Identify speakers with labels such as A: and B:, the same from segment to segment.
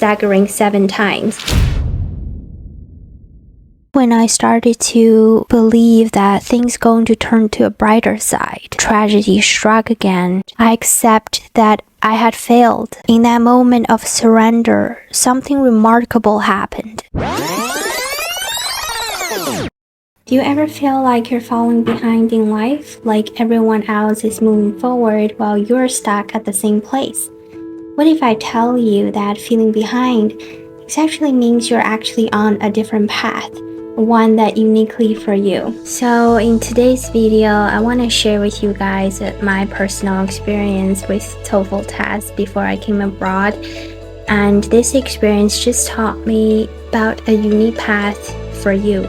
A: staggering 7 times. When I started to believe that things going to turn to a brighter side, tragedy struck again. I accept that I had failed. In that moment of surrender, something remarkable happened. Do you ever feel like you're falling behind in life, like everyone else is moving forward while you're stuck at the same place? What if I tell you that feeling behind, it actually means you're actually on a different path? One that uniquely for you. So in today's video, I want to share with you guys my personal experience with TOEFL test before I came abroad. And this experience just taught me about a unique path for you.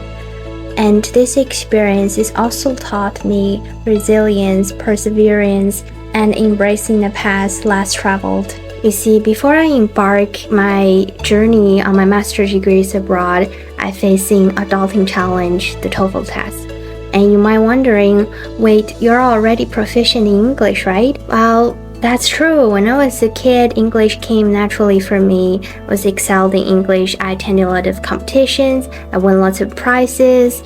A: And this experience has also taught me resilience, perseverance, and embracing the path less traveled. You see, before I embark my journey on my master's degrees abroad, I facing a daunting challenge, the TOEFL test. And you might wondering, wait, you're already proficient in English, right? Well, that's true. When I was a kid, English came naturally for me. I was excelled in English. I attended a lot of competitions. I won lots of prizes.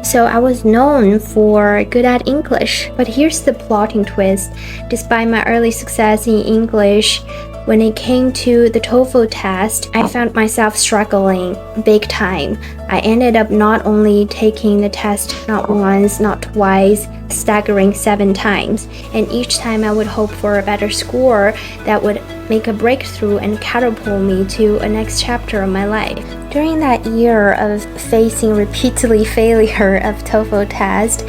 A: So I was known for good at English. But here's the plotting twist. Despite my early success in English, when it came to the TOEFL test, I found myself struggling big time. I ended up not only taking the test not once, not twice, staggering 7 times. And each time I would hope for a better score that would make a breakthrough and catapult me to a next chapter of my life. During that year of facing repeatedly failure of TOEFL test,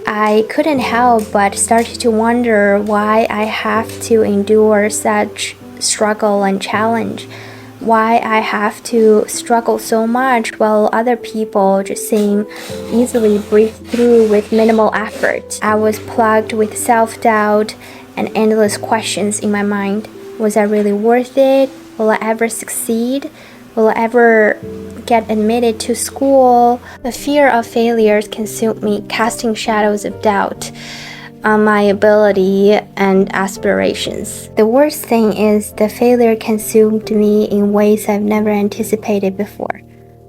A: I couldn't help but started to wonder why I have to endure such struggle and challenge, why I have to struggle so much while other people just seem easily breathe through with minimal effort. I was plagued with self-doubt and endless questions in my mind. Was I really worth it? Will I ever succeed? Will I ever get admitted to school? The fear of failures consumed me, casting shadows of doubt on my ability and aspirations. The worst thing is the failure consumed me in ways I've never anticipated before.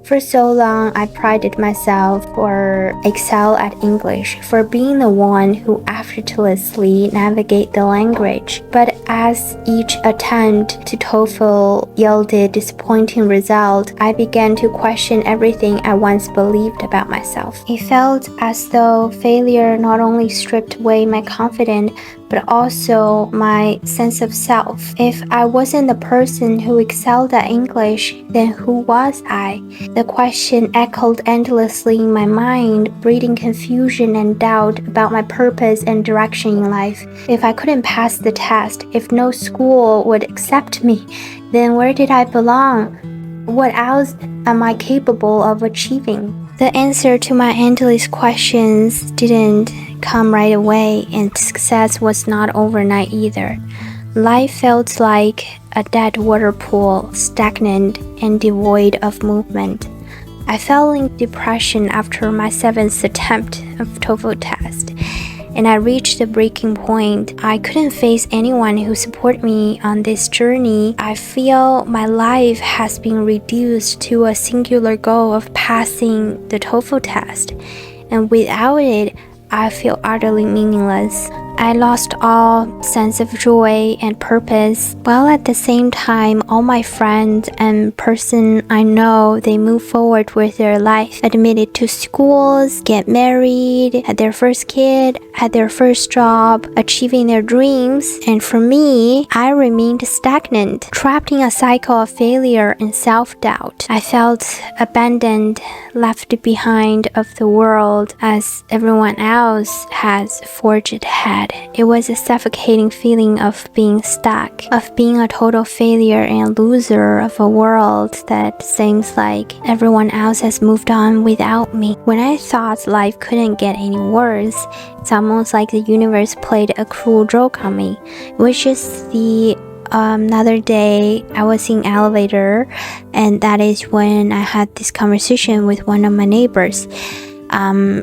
A: For so long, I prided myself for excel at English, for being the one who effortlessly navigate the language. But as each attempt to TOEFL yielded disappointing result, I began to question everything I once believed about myself. It felt as though failure not only stripped away my confidence, but also my sense of self. If I wasn't the person who excelled at English, then who was I? The question echoed endlessly in my mind, breeding confusion and doubt about my purpose and direction in life. If I couldn't pass the test, if no school would accept me, then where did I belong? What else am I capable of achieving? The answer to my endless questions didn't come right away, and success was not overnight either. Life felt like a dead water pool, stagnant and devoid of movement. I fell in depression after my 7th attempt of TOEFL test, and I reached a breaking point. I couldn't face anyone who supported me on this journey. I feel my life has been reduced to a singular goal of passing the TOEFL test, and without it, I feel utterly meaningless. I lost all sense of joy and purpose, while at the same time, all my friends and person I know, they move forward with their life, admitted to schools, get married, had their first kid, had their first job, achieving their dreams. And for me, I remained stagnant, trapped in a cycle of failure and self-doubt. I felt abandoned, left behind of the world as everyone else has forged ahead. It was a suffocating feeling of being stuck, of being a total failure and loser of a world that seems like everyone else has moved on without me. When I thought life couldn't get any worse, it's almost like the universe played a cruel joke on me. It was just the another day I was in elevator, and that is when I had this conversation with one of my neighbors.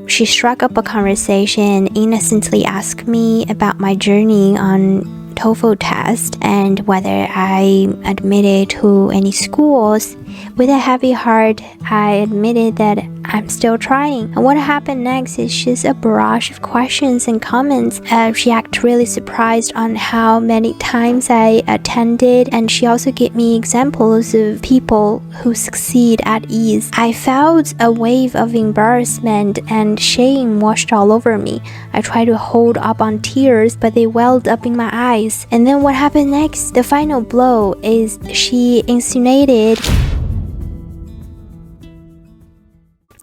A: She struck up a conversation and innocently asked me about my journey on TOEFL test and whether I admitted to any schools. With a heavy heart, I admitted that I'm still trying. And what happened next is just a barrage of questions and comments. She acted really surprised on how many times I attended, and she also gave me examples of people who succeed at ease. I felt a wave of embarrassment and shame washed all over me. I tried to hold up on tears, but they welled up in my eyes. And then what happened next? The final blow is she insinuated.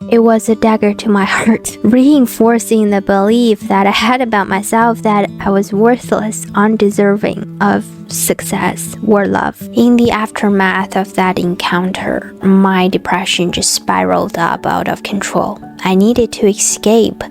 A: It was a dagger to my heart, reinforcing the belief that I had about myself that I was worthless, undeserving of success or love. In the aftermath of that encounter, my depression just spiraled up out of control. I needed to escape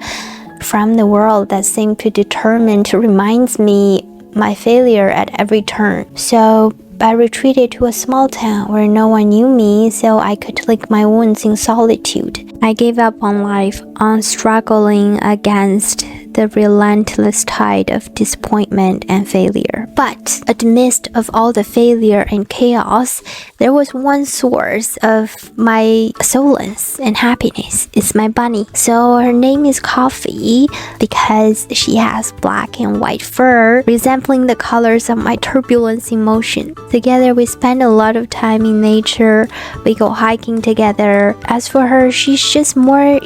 A: from the world that seemed to determine to remind me my failure at every turn. So I retreated to a small town where no one knew me, so I could lick my wounds in solitude. I gave up on life, on struggling against the relentless tide of disappointment and failure. But amidst of all the failure and chaos, there was one source of my solace and happiness. It's my bunny. So her name is Coffee because she has black and white fur, resembling the colors of my turbulence emotion. Together we spend a lot of time in nature. We go hiking together. As for her, she's more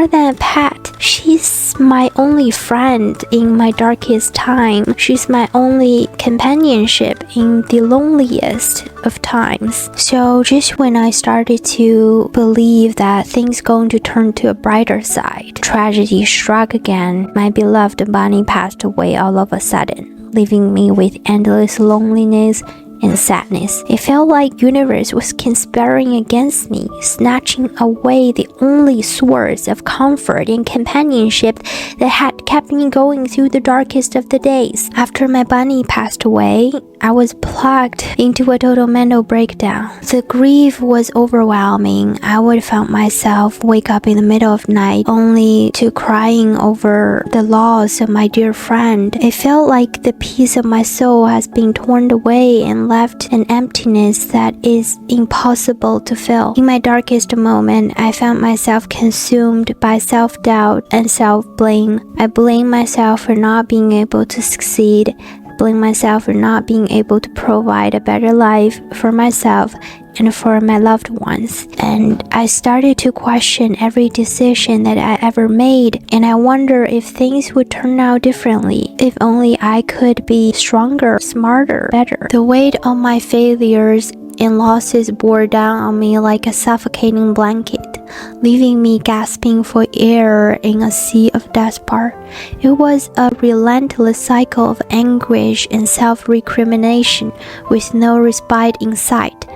A: than a pet. She's my only friend in my darkest time. She's my only companionship in the loneliest of times. So just when I started to believe that things going to turn to a brighter side, tragedy struck again. My beloved bunny passed away all of a sudden, leaving me with endless loneliness and sadness. It felt like universe was conspiring against me, snatching away the only source of comfort and companionship that had kept me going through the darkest of the days. After my bunny passed away, I was plugged into a total mental breakdown. The grief was overwhelming. I would find myself wake up in the middle of night only to crying over the loss of my dear friend. It felt like the piece of my soul has been torn away and left an emptiness that is impossible to fill. In my darkest moment, I found myself consumed by self-doubt and self-blame. I blame myself for not being able to succeed. Blame myself for not being able to provide a better life for myself and for my loved ones. And I started to question every decision that I ever made, and I wonder if things would turn out differently, if only I could be stronger, smarter, better. The weight of my failures and losses bore down on me like a suffocating blanket, leaving me gasping for air in a sea of despair. It was a relentless cycle of anguish and self-recrimination with no respite in sight.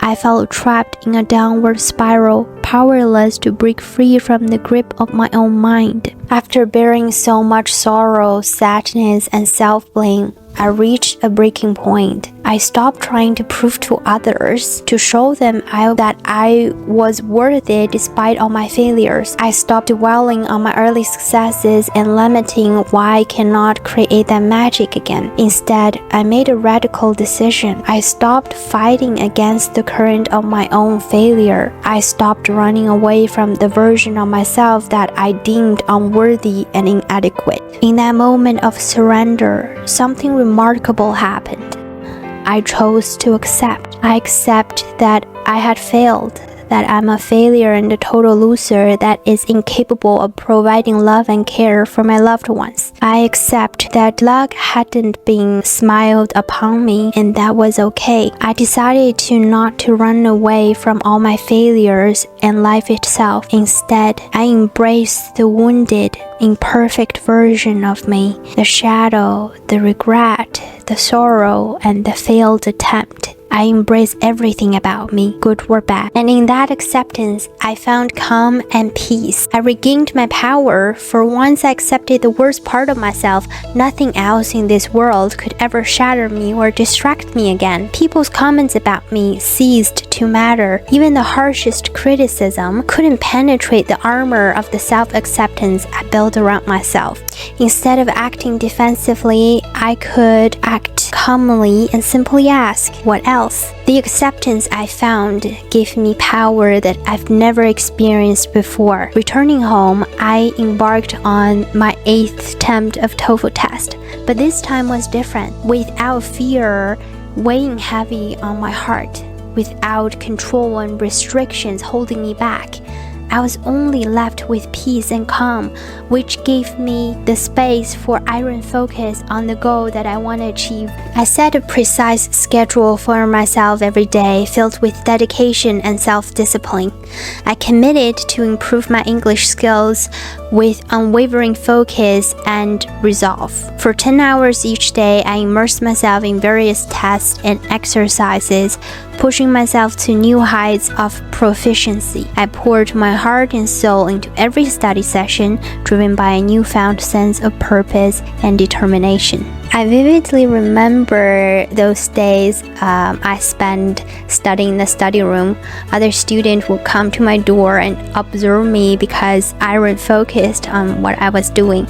A: I felt trapped in a downward spiral, powerless to break free from the grip of my own mind. After bearing so much sorrow, sadness, and self-blame, I reached a breaking point. I stopped trying to prove to others, to show them that I was worthy despite all my failures. I stopped dwelling on my early successes and lamenting why I cannot create that magic again. Instead, I made a radical decision. I stopped fighting against the current of my own failure. I stopped running away from the version of myself that I deemed unworthy and inadequate. In that moment of surrender, something remarkable happened. I chose to accept. I accept that I had failed, that I'm a failure and a total loser that is incapable of providing love and care for my loved ones. I accept that luck hadn't been smiled upon me, and that was okay. I decided not to run away from all my failures and life itself. Instead, I embraced the wounded, imperfect version of me, the shadow, the regret, the sorrow, and the failed attempt. I embrace everything about me, good or bad. And in that acceptance, I found calm and peace. I regained my power, for once I accepted the worst part of myself, nothing else in this world could ever shatter me or distract me again. People's comments about me ceased to matter. Even the harshest criticism couldn't penetrate the armor of the self-acceptance I built around myself. Instead of acting defensively, I could act calmly and simply ask, what else? The acceptance I found gave me power that I've never experienced before. Returning home, I embarked on my 8th attempt of TOEFL test, but this time was different. Without fear weighing heavy on my heart, without control and restrictions holding me back, I was only left with peace and calm, which gave me the space for iron focus on the goal that I want to achieve. I set a precise schedule for myself every day, filled with dedication and self-discipline. I committed to improve my English skills with unwavering focus and resolve. For 10 hours each day, I immersed myself in various tests and exercises, pushing myself to new heights of proficiency. I poured my heart and soul into every study session, driven by a newfound sense of purpose and determination. I vividly remember those days I spent studying in the study room. Other students would come to my door and observe me because I was focused on what I was doing.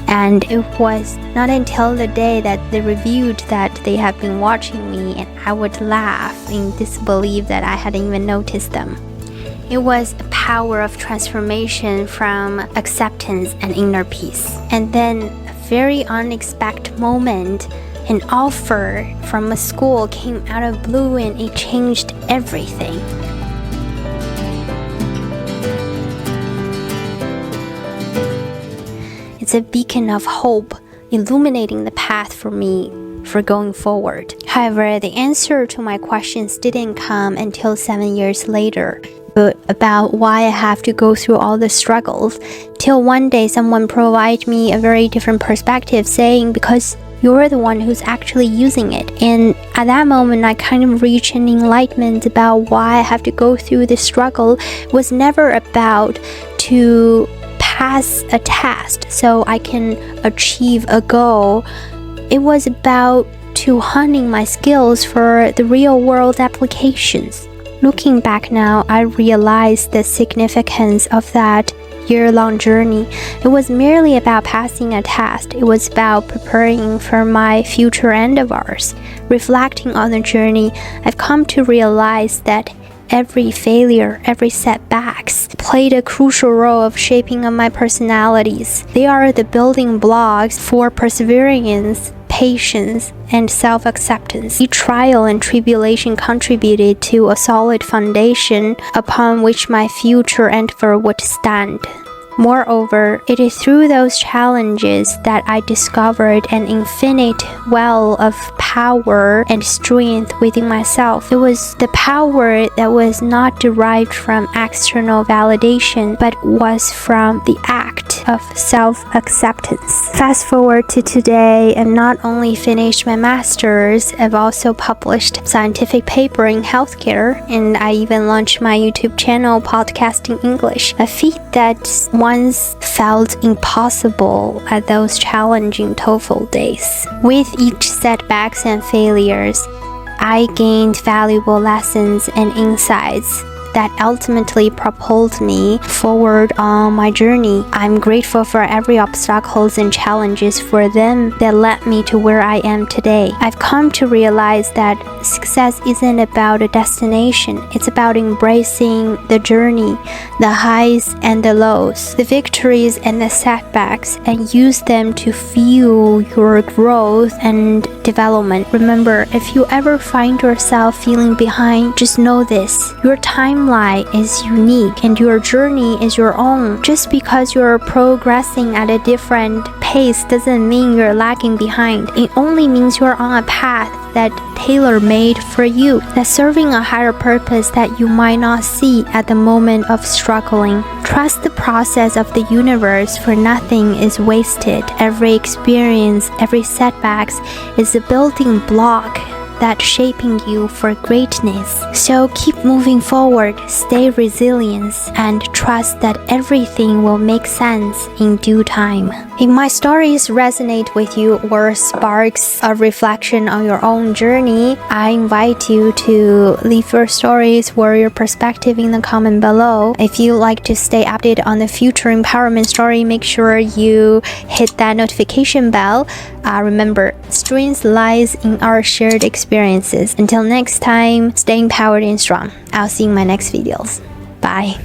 A: And it was not until the day that they reviewed that they had been watching me, and I would laugh in disbelief that I hadn't even noticed them. It was a power of transformation from acceptance and inner peace. And then a very unexpected moment, an offer from a school came out of blue and it changed everything. It's a beacon of hope, illuminating the path for me for going forward. However, the answer to my questions didn't come until 7 years later, but about why I have to go through all the struggles, till one day someone provided me a very different perspective, saying, because you're the one who's actually using it. And at that moment, I kind of reached an enlightenment about why I have to go through this struggle. It was never about to pass a test so I can achieve a goal. It was about to honing my skills for the real world applications. Looking back now, I realized the significance of that year-long journey. It was merely about passing a test. It was about preparing for my future endeavors. Reflecting on the journey, I've come to realize that every failure, every setbacks played a crucial role of shaping of my personalities. They are the building blocks for perseverance, patience, and self-acceptance. Each trial and tribulation contributed to a solid foundation upon which my future endeavor would stand. Moreover, it is through those challenges that I discovered an infinite well of power and strength within myself. It was the power that was not derived from external validation, but was from the act of self-acceptance. Fast forward to today, I've not only finished my master's, I've also published scientific paper in healthcare, and I even launched my YouTube channel, Podcasting English, a feat that once felt impossible at those challenging TOEFL days. With each setbacks and failures, I gained valuable lessons and insights that ultimately propelled me forward on my journey. I'm grateful for every obstacles and challenges for them that led me to where I am today. I've come to realize that success isn't about a destination. It's about embracing the journey, the highs and the lows, the victories and the setbacks, and use them to fuel your growth and development. Remember, if you ever find yourself feeling behind, just know this: your timeline is unique and your journey is your own. Just because you're progressing at a different pace doesn't mean you're lagging behind. It only means you're on a path that tailor-made for you, that's serving a higher purpose that you might not see at the moment of struggling. Trust the process of the universe, for nothing is wasted. Every experience, every setback is a building block that's shaping you for greatness. So keep moving forward, stay resilient, and trust that everything will make sense in due time. If my stories resonate with you or sparks a reflection on your own journey, I invite you to leave your stories or your perspective in the comment below. If you like to stay updated on the future empowerment story, make sure you hit that notification bell. Remember, strength lies in our shared experiences. Until next time, stay empowered and strong. I'll see you in my next videos. Bye.